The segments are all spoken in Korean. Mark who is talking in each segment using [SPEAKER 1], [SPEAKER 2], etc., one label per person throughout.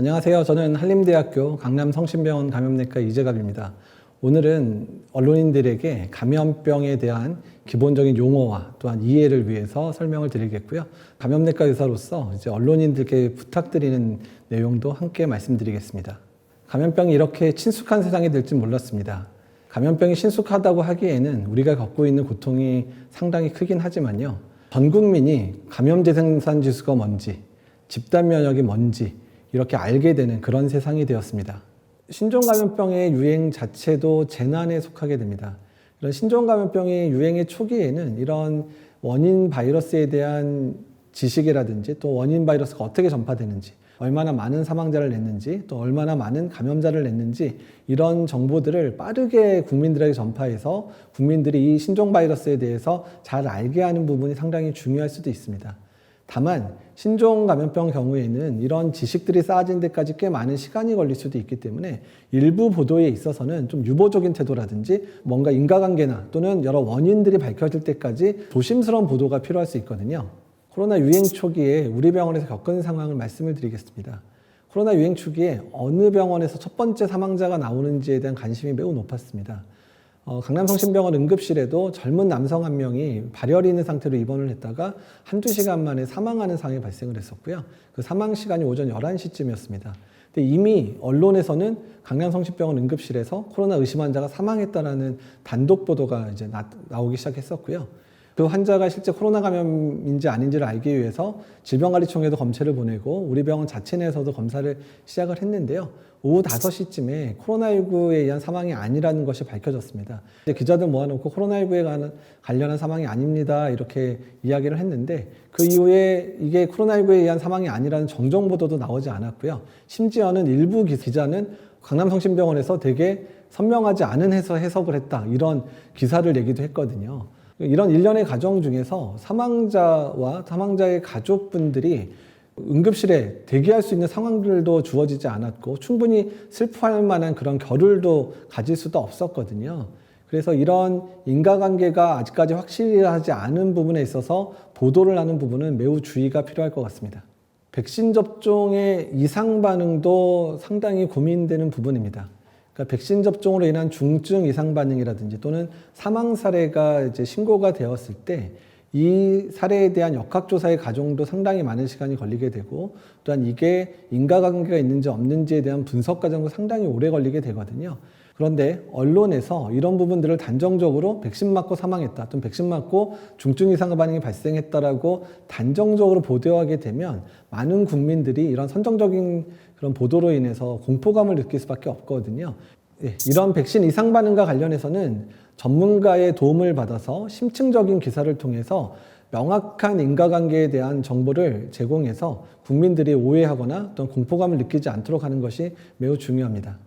[SPEAKER 1] 안녕하세요. 저는 한림대학교 강남성심병원 감염내과 이재갑입니다. 오늘은 언론인들에게 감염병에 대한 기본적인 용어와 또한 이해를 위해서 설명을 드리겠고요. 감염내과 의사로서 이제 언론인들께 부탁드리는 내용도 함께 말씀드리겠습니다. 감염병이 이렇게 친숙한 세상이 될 줄 몰랐습니다. 감염병이 친숙하다고 하기에는 우리가 겪고 있는 고통이 상당히 크긴 하지만요. 전 국민이 감염 재생산 지수가 뭔지, 집단 면역이 뭔지 이렇게 알게 되는 그런 세상이 되었습니다. 신종감염병의 유행 자체도 재난에 속하게 됩니다. 이런 신종감염병의 유행의 초기에는 이런 원인 바이러스에 대한 지식이라든지 또 원인 바이러스가 어떻게 전파되는지, 얼마나 많은 사망자를 냈는지, 또 얼마나 많은 감염자를 냈는지 이런 정보들을 빠르게 국민들에게 전파해서 국민들이 이 신종 바이러스에 대해서 잘 알게 하는 부분이 상당히 중요할 수도 있습니다. 다만 신종 감염병 경우에는 이런 지식들이 쌓아진 데까지 꽤 많은 시간이 걸릴 수도 있기 때문에 일부 보도에 있어서는 좀 유보적인 태도라든지 뭔가 인과관계나 또는 여러 원인들이 밝혀질 때까지 조심스러운 보도가 필요할 수 있거든요. 코로나 유행 초기에 우리 병원에서 겪은 상황을 말씀을 드리겠습니다. 코로나 유행 초기에 어느 병원에서 첫 번째 사망자가 나오는지에 대한 관심이 매우 높았습니다. 강남성심병원 응급실에도 젊은 남성 한 명이 발열이 있는 상태로 입원을 했다가 한두 시간 만에 사망하는 상황이 발생을 했었고요. 그 사망 시간이 오전 11시쯤이었습니다. 근데 이미 언론에서는 강남성심병원 응급실에서 코로나 의심 환자가 사망했다라는 단독 보도가 이제 나오기 시작했었고요. 그 환자가 실제 코로나 감염인지 아닌지를 알기 위해서 질병관리청에도 검체를 보내고 우리 병원 자체 내에서도 검사를 시작을 했는데요. 오후 5시쯤에 코로나19에 의한 사망이 아니라는 것이 밝혀졌습니다. 기자들 모아놓고 코로나19에 관련한 사망이 아닙니다 이렇게 이야기를 했는데 그 이후에 이게 코로나19에 의한 사망이 아니라는 정정 보도도 나오지 않았고요. 심지어는 일부 기자는 강남성심병원에서 되게 선명하지 않은 해석을 했다 이런 기사를 내기도 했거든요. 이런 일련의 과정 중에서 사망자와 사망자의 가족분들이 응급실에 대기할 수 있는 상황들도 주어지지 않았고 충분히 슬퍼할 만한 그런 겨를도 가질 수도 없었거든요. 그래서 이런 인과관계가 아직까지 확실하지 않은 부분에 있어서 보도를 하는 부분은 매우 주의가 필요할 것 같습니다. 백신 접종의 이상 반응도 상당히 고민되는 부분입니다. 그러니까 백신 접종으로 인한 중증 이상 반응이라든지 또는 사망 사례가 이제 신고가 되었을 때 이 사례에 대한 역학조사의 과정도 상당히 많은 시간이 걸리게 되고 또한 이게 인과관계가 있는지 없는지에 대한 분석 과정도 상당히 오래 걸리게 되거든요. 그런데 언론에서 이런 부분들을 단정적으로 백신 맞고 사망했다 또는 백신 맞고 중증 이상 반응이 발생했다라고 단정적으로 보도하게 되면 많은 국민들이 이런 선정적인 그런 보도로 인해서 공포감을 느낄 수밖에 없거든요. 이런 백신 이상 반응과 관련해서는 전문가의 도움을 받아서 심층적인 기사를 통해서 명확한 인과관계에 대한 정보를 제공해서 국민들이 오해하거나 또는 공포감을 느끼지 않도록 하는 것이 매우 중요합니다.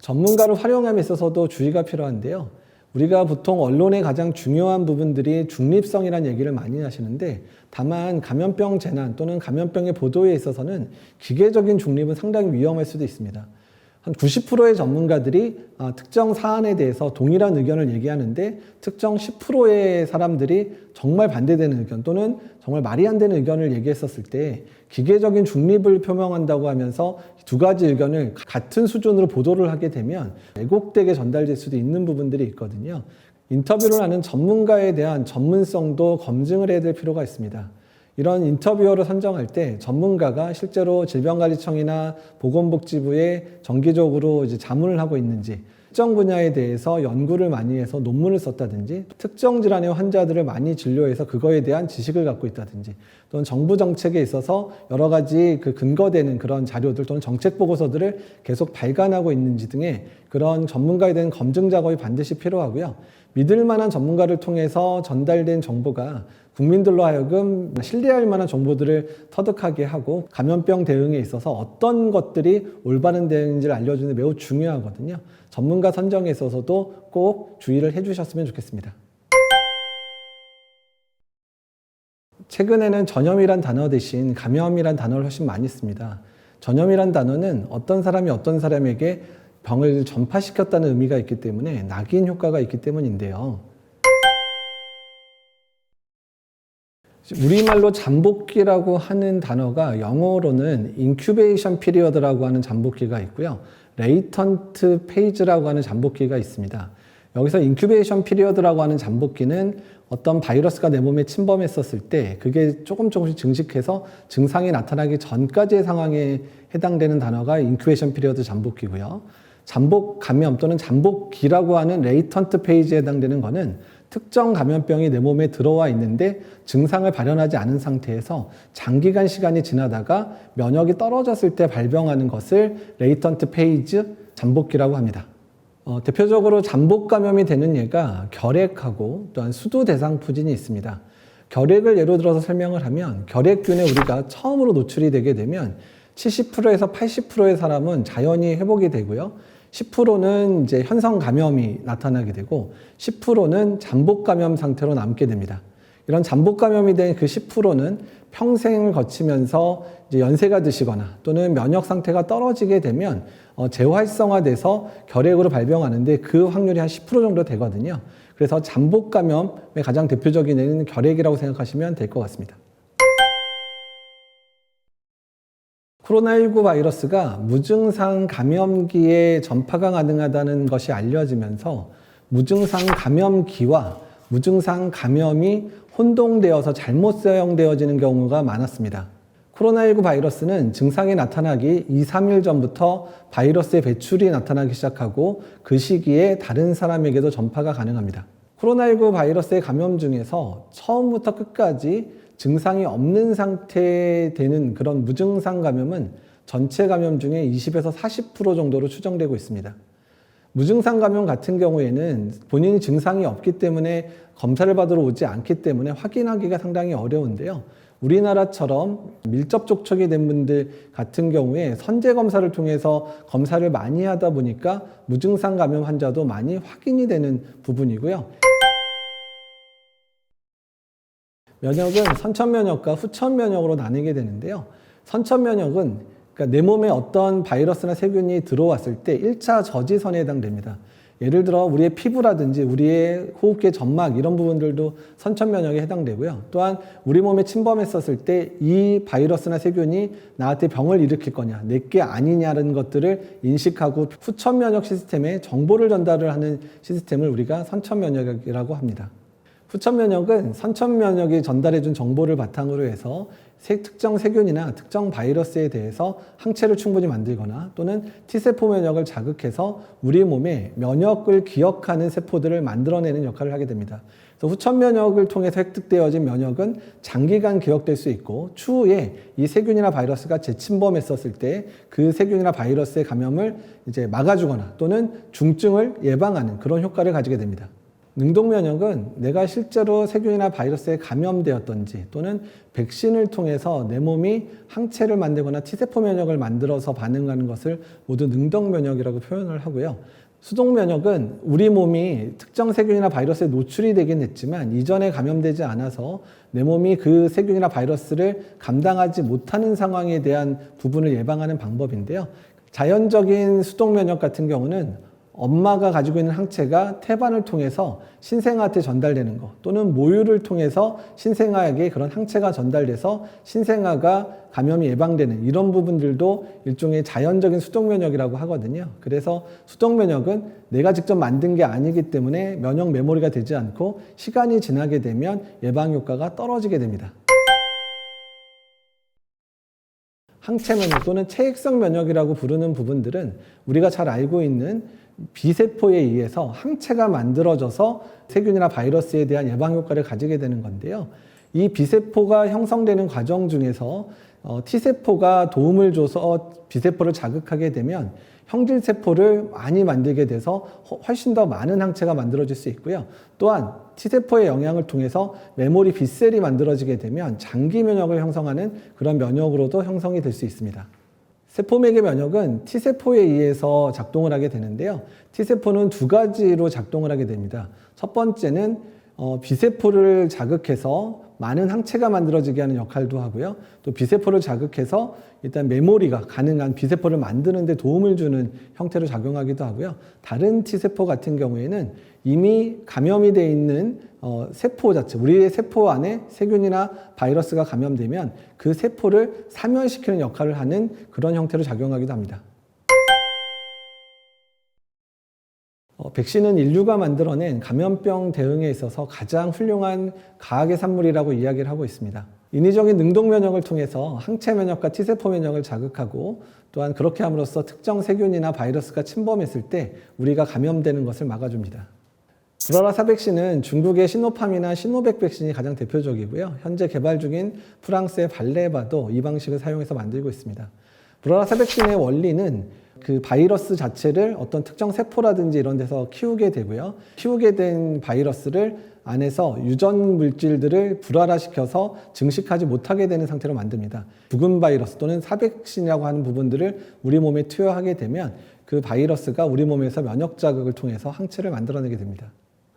[SPEAKER 1] 전문가를 활용함에 있어서도 주의가 필요한데요. 우리가 보통 언론의 가장 중요한 부분들이 중립성이라는 얘기를 많이 하시는데 다만 감염병 재난 또는 감염병의 보도에 있어서는 기계적인 중립은 상당히 위험할 수도 있습니다. 한 90%의 전문가들이 특정 사안에 대해서 동일한 의견을 얘기하는데 특정 10%의 사람들이 정말 반대되는 의견 또는 정말 말이 안 되는 의견을 얘기했었을 때 기계적인 중립을 표명한다고 하면서 두 가지 의견을 같은 수준으로 보도를 하게 되면 왜곡되게 전달될 수도 있는 부분들이 있거든요. 인터뷰를 하는 전문가에 대한 전문성도 검증을 해야 될 필요가 있습니다. 이런 인터뷰어를 선정할 때 전문가가 실제로 질병관리청이나 보건복지부에 정기적으로 이제 자문을 하고 있는지, 특정 분야에 대해서 연구를 많이 해서 논문을 썼다든지, 특정 질환의 환자들을 많이 진료해서 그거에 대한 지식을 갖고 있다든지, 또는 정부 정책에 있어서 여러 가지 그 근거되는 그런 자료들 또는 정책 보고서들을 계속 발간하고 있는지 등의 그런 전문가에 대한 검증 작업이 반드시 필요하고요. 믿을 만한 전문가를 통해서 전달된 정보가 국민들로 하여금 신뢰할 만한 정보들을 터득하게 하고 감염병 대응에 있어서 어떤 것들이 올바른 대응인지를 알려주는 게 매우 중요하거든요. 전문가 선정에 있어서도 꼭 주의를 해주셨으면 좋겠습니다. 최근에는 전염이란 단어 대신 감염이란 단어를 훨씬 많이 씁니다. 전염이란 단어는 어떤 사람이 어떤 사람에게 병을 전파시켰다는 의미가 있기 때문에 낙인 효과가 있기 때문인데요. 우리말로 잠복기라고 하는 단어가 영어로는 인큐베이션 피리어드라고 하는 잠복기가 있고요. 레이턴트 페이지라고 하는 잠복기가 있습니다. 여기서 인큐베이션 피리어드라고 하는 잠복기는 어떤 바이러스가 내 몸에 침범했었을 때 그게 조금씩 증식해서 증상이 나타나기 전까지의 상황에 해당되는 단어가 인큐베이션 피리어드 잠복기고요. 잠복 감염 또는 잠복기라고 하는 레이턴트 페이지에 해당되는 거는 특정 감염병이 내 몸에 들어와 있는데 증상을 발현하지 않은 상태에서 장기간 시간이 지나다가 면역이 떨어졌을 때 발병하는 것을 레이턴트 페이지 잠복기라고 합니다. 대표적으로 잠복 감염이 되는 예가 결핵하고 또한 수두 대상포진이 있습니다. 결핵을 예로 들어서 설명을 하면 결핵균에 우리가 처음으로 노출이 되게 되면 70%에서 80%의 사람은 자연히 회복이 되고요. 10%는 이제 현성 감염이 나타나게 되고 10%는 잠복 감염 상태로 남게 됩니다. 이런 잠복 감염이 된 그 10%는 평생을 거치면서 이제 연세가 드시거나 또는 면역 상태가 떨어지게 되면 재활성화돼서 결핵으로 발병하는데 그 확률이 한 10% 정도 되거든요. 그래서 잠복 감염의 가장 대표적인 예는 결핵이라고 생각하시면 될 것 같습니다. 코로나19 바이러스가 무증상 감염기에 전파가 가능하다는 것이 알려지면서 무증상 감염기와 무증상 감염이 혼동되어서 잘못 사용되어지는 경우가 많았습니다. 코로나19 바이러스는 증상이 나타나기 2, 3일 전부터 바이러스의 배출이 나타나기 시작하고 그 시기에 다른 사람에게도 전파가 가능합니다. 코로나19 바이러스의 감염 중에서 처음부터 끝까지 증상이 없는 상태에 되는 그런 무증상 감염은 전체 감염 중에 20에서 40% 정도로 추정되고 있습니다. 무증상 감염 같은 경우에는 본인이 증상이 없기 때문에 검사를 받으러 오지 않기 때문에 확인하기가 상당히 어려운데요. 우리나라처럼 밀접 접촉이 된 분들 같은 경우에 선제 검사를 통해서 검사를 많이 하다 보니까 무증상 감염 환자도 많이 확인이 되는 부분이고요. 면역은 선천면역과 후천면역으로 나뉘게 되는데요. 선천면역은 그러니까 내 몸에 어떤 바이러스나 세균이 들어왔을 때 1차 저지선에 해당됩니다. 예를 들어 우리의 피부라든지 우리의 호흡기 점막 이런 부분들도 선천면역에 해당되고요. 또한 우리 몸에 침범했었을 때 이 바이러스나 세균이 나한테 병을 일으킬 거냐, 내게 아니냐는 것들을 인식하고 후천면역 시스템에 정보를 전달을 하는 시스템을 우리가 선천면역이라고 합니다. 후천면역은 선천면역이 전달해준 정보를 바탕으로 해서 특정 세균이나 특정 바이러스에 대해서 항체를 충분히 만들거나 또는 T세포 면역을 자극해서 우리 몸에 면역을 기억하는 세포들을 만들어내는 역할을 하게 됩니다. 그래서 후천면역을 통해서 획득되어진 면역은 장기간 기억될 수 있고 추후에 이 세균이나 바이러스가 재침범했었을 때 그 세균이나 바이러스의 감염을 이제 막아주거나 또는 중증을 예방하는 그런 효과를 가지게 됩니다. 능동면역은 내가 실제로 세균이나 바이러스에 감염되었던지 또는 백신을 통해서 내 몸이 항체를 만들거나 T세포 면역을 만들어서 반응하는 것을 모두 능동면역이라고 표현을 하고요. 수동면역은 우리 몸이 특정 세균이나 바이러스에 노출이 되긴 했지만 이전에 감염되지 않아서 내 몸이 그 세균이나 바이러스를 감당하지 못하는 상황에 대한 부분을 예방하는 방법인데요. 자연적인 수동면역 같은 경우는 엄마가 가지고 있는 항체가 태반을 통해서 신생아한테 전달되는 것 또는 모유를 통해서 신생아에게 그런 항체가 전달돼서 신생아가 감염이 예방되는 이런 부분들도 일종의 자연적인 수동면역이라고 하거든요. 그래서 수동면역은 내가 직접 만든 게 아니기 때문에 면역 메모리가 되지 않고 시간이 지나게 되면 예방 효과가 떨어지게 됩니다. 항체 면역 또는 체액성 면역이라고 부르는 부분들은 우리가 잘 알고 있는 B세포에 의해서 항체가 만들어져서 세균이나 바이러스에 대한 예방 효과를 가지게 되는 건데요. 이 B세포가 형성되는 과정 중에서 T세포가 도움을 줘서 B세포를 자극하게 되면 형질세포를 많이 만들게 돼서 훨씬 더 많은 항체가 만들어질 수 있고요. 또한 T세포의 영향을 통해서 메모리 B셀이 만들어지게 되면 장기 면역을 형성하는 그런 면역으로도 형성이 될 수 있습니다. 세포맥의 면역은 T세포에 의해서 작동을 하게 되는데요. T세포는 두 가지로 작동을 하게 됩니다. 첫 번째는 B세포를 자극해서 많은 항체가 만들어지게 하는 역할도 하고요. 또 B세포를 자극해서 일단 메모리가 가능한 B세포를 만드는 데 도움을 주는 형태로 작용하기도 하고요. 다른 T세포 같은 경우에는 이미 감염이 되어 있는 세포 자체, 우리의 세포 안에 세균이나 바이러스가 감염되면 그 세포를 사면시키는 역할을 하는 그런 형태로 작용하기도 합니다. 백신은 인류가 만들어낸 감염병 대응에 있어서 가장 훌륭한 과학의 산물이라고 이야기를 하고 있습니다. 인위적인 능동 면역을 통해서 항체 면역과 T세포 면역을 자극하고 또한 그렇게 함으로써 특정 세균이나 바이러스가 침범했을 때 우리가 감염되는 것을 막아줍니다. 브라라사 백신은 중국의 시노팜이나 시노백 백신이 가장 대표적이고요. 현재 개발 중인 프랑스의 발레바도 이 방식을 사용해서 만들고 있습니다. 브라라사 백신의 원리는 그 바이러스 자체를 어떤 특정 세포라든지 이런 데서 키우게 되고요. 키우게 된 바이러스를 안에서 유전 물질들을 불활화시켜서 증식하지 못하게 되는 상태로 만듭니다. 죽은 바이러스 또는 사백신이라고 하는 부분들을 우리 몸에 투여하게 되면 그 바이러스가 우리 몸에서 면역 자극을 통해서 항체를 만들어내게 됩니다.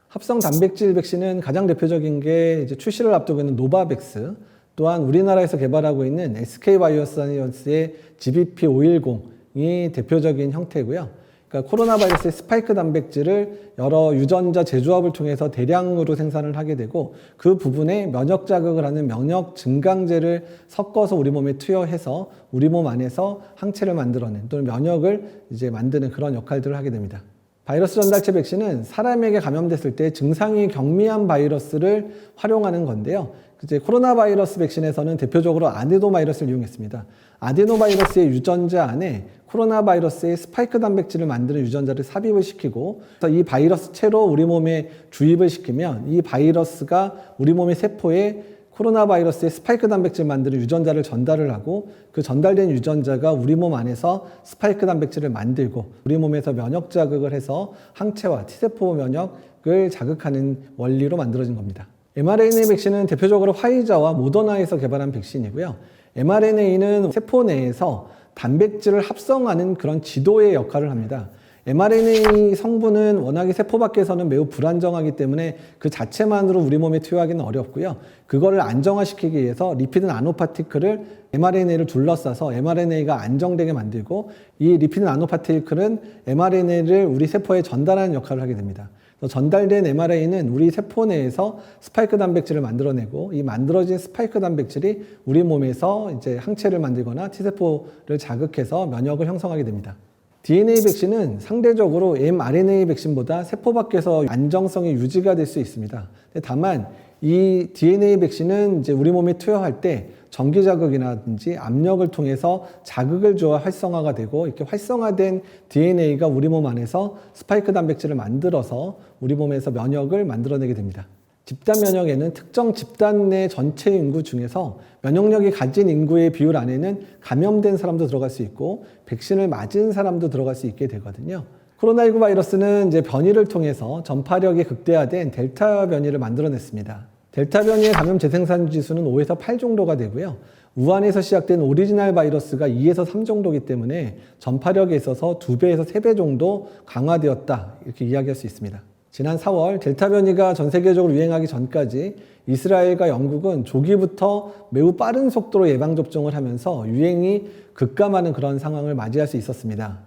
[SPEAKER 1] 합성 단백질 백신은 가장 대표적인 게 이제 출시를 앞두고 있는 노바백스, 또한 우리나라에서 개발하고 있는 SK바이오사이언스의 GBP510이 대표적인 형태고요. 그러니까 코로나 바이러스의 스파이크 단백질을 여러 유전자 재조합을 통해서 대량으로 생산을 하게 되고 그 부분에 면역 자극을 하는 면역 증강제를 섞어서 우리 몸에 투여해서 우리 몸 안에서 항체를 만들어낸 또는 면역을 이제 만드는 그런 역할들을 하게 됩니다. 바이러스 전달체 백신은 사람에게 감염됐을 때 증상이 경미한 바이러스를 활용하는 건데요. 이제 코로나 바이러스 백신에서는 대표적으로 아데노바이러스를 이용했습니다. 아데노바이러스의 유전자 안에 코로나 바이러스의 스파이크 단백질을 만드는 유전자를 삽입을 시키고 이 바이러스체로 우리 몸에 주입을 시키면 이 바이러스가 우리 몸의 세포에 코로나 바이러스의 스파이크 단백질 만드는 유전자를 전달을 하고 그 전달된 유전자가 우리 몸 안에서 스파이크 단백질을 만들고 우리 몸에서 면역 자극을 해서 항체와 T세포 면역을 자극하는 원리로 만들어진 겁니다. mRNA 백신은 대표적으로 화이자와 모더나에서 개발한 백신이고요. mRNA는 세포 내에서 단백질을 합성하는 그런 지도의 역할을 합니다. mRNA 성분은 워낙에 세포 밖에서는 매우 불안정하기 때문에 그 자체만으로 우리 몸에 투여하기는 어렵고요. 그거를 안정화시키기 위해서 리피드 나노파티클을 mRNA를 둘러싸서 mRNA가 안정되게 만들고 이 리피드 나노파티클은 mRNA를 우리 세포에 전달하는 역할을 하게 됩니다. 전달된 mRNA는 우리 세포 내에서 스파이크 단백질을 만들어내고 이 만들어진 스파이크 단백질이 우리 몸에서 이제 항체를 만들거나 T세포를 자극해서 면역을 형성하게 됩니다. DNA 백신은 상대적으로 mRNA 백신보다 세포 밖에서 안정성이 유지가 될 수 있습니다. 다만 이 DNA 백신은 이제 우리 몸에 투여할 때 전기 자극이라든지 압력을 통해서 자극을 주어 활성화가 되고 이렇게 활성화된 DNA가 우리 몸 안에서 스파이크 단백질을 만들어서 우리 몸에서 면역을 만들어내게 됩니다. 집단 면역에는 특정 집단 내 전체 인구 중에서 면역력이 가진 인구의 비율 안에는 감염된 사람도 들어갈 수 있고 백신을 맞은 사람도 들어갈 수 있게 되거든요. 코로나19 바이러스는 이제 변이를 통해서 전파력이 극대화된 델타 변이를 만들어냈습니다. 델타 변이의 감염 재생산 지수는 5에서 8 정도가 되고요. 우한에서 시작된 오리지널 바이러스가 2에서 3 정도이기 때문에 전파력에 있어서 2배에서 3배 정도 강화되었다 이렇게 이야기할 수 있습니다. 지난 4월 델타 변이가 전 세계적으로 유행하기 전까지 이스라엘과 영국은 조기부터 매우 빠른 속도로 예방접종을 하면서 유행이 급감하는 그런 상황을 맞이할 수 있었습니다.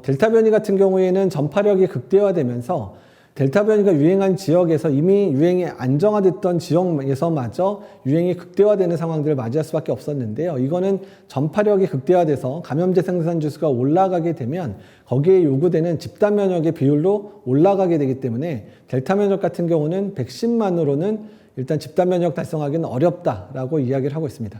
[SPEAKER 1] 델타 변이 같은 경우에는 전파력이 극대화되면서 델타 변이가 유행한 지역에서 이미 유행이 안정화됐던 지역에서마저 유행이 극대화되는 상황들을 맞이할 수밖에 없었는데요. 이거는 전파력이 극대화돼서 감염제 생산 지수가 올라가게 되면 거기에 요구되는 집단 면역의 비율도 올라가게 되기 때문에 델타 면역 같은 경우는 백신만으로는 일단 집단 면역 달성하기는 어렵다라고 이야기를 하고 있습니다.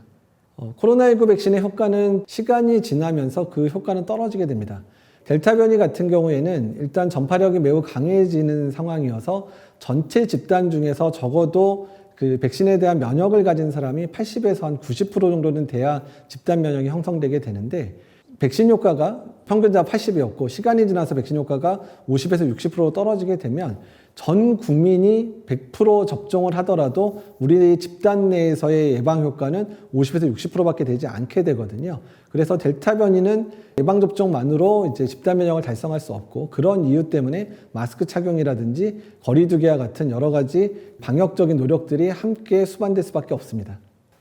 [SPEAKER 1] 코로나19 백신의 효과는 시간이 지나면서 그 효과는 떨어지게 됩니다. 델타 변이 같은 경우에는 일단 전파력이 매우 강해지는 상황이어서 전체 집단 중에서 적어도 그 백신에 대한 면역을 가진 사람이 80에서 한 90% 정도는 돼야 집단 면역이 형성되게 되는데 백신 효과가 평균자 80이었고 시간이 지나서 백신 효과가 50에서 60% 떨어지게 되면 전 국민이 100% 접종을 하더라도 우리 집단 내에서의 예방 효과는 50에서 60%밖에 되지 않게 되거든요. 그래서 델타 변이는 예방 접종만으로 이제 집단 면역을 달성할 수 없고 그런 이유 때문에 마스크 착용이라든지 거리 두기와 같은 여러 가지 방역적인 노력들이 함께 수반될 수밖에 없습니다.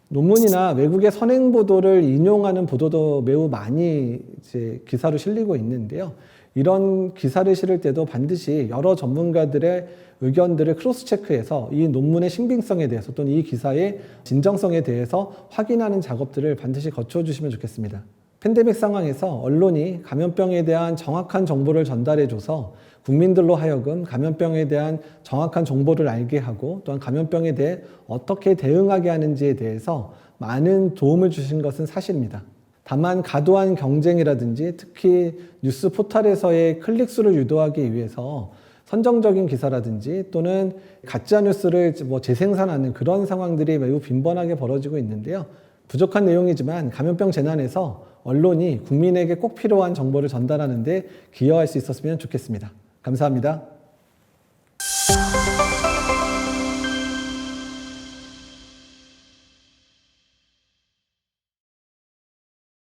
[SPEAKER 1] 논문이나 외국의 선행 보도를 인용하는 보도도 매우 많이 이제 기사로 실리고 있는데요. 이런 기사를 실을 때도 반드시 여러 전문가들의 의견들을 크로스 체크해서 이 논문의 신빙성에 대해서 또는 이 기사의 진정성에 대해서 확인하는 작업들을 반드시 거쳐 주시면 좋겠습니다. 팬데믹 상황에서 언론이 감염병에 대한 정확한 정보를 전달해줘서 국민들로 하여금 감염병에 대한 정확한 정보를 알게 하고 또한 감염병에 대해 어떻게 대응하게 하는지에 대해서 많은 도움을 주신 것은 사실입니다. 다만 과도한 경쟁이라든지 특히 뉴스 포털에서의 클릭수를 유도하기 위해서 선정적인 기사라든지 또는 가짜 뉴스를 재생산하는 그런 상황들이 매우 빈번하게 벌어지고 있는데요. 부족한 내용이지만 감염병 재난에서 언론이 국민에게 꼭 필요한 정보를 전달하는 데 기여할 수 있었으면 좋겠습니다. 감사합니다.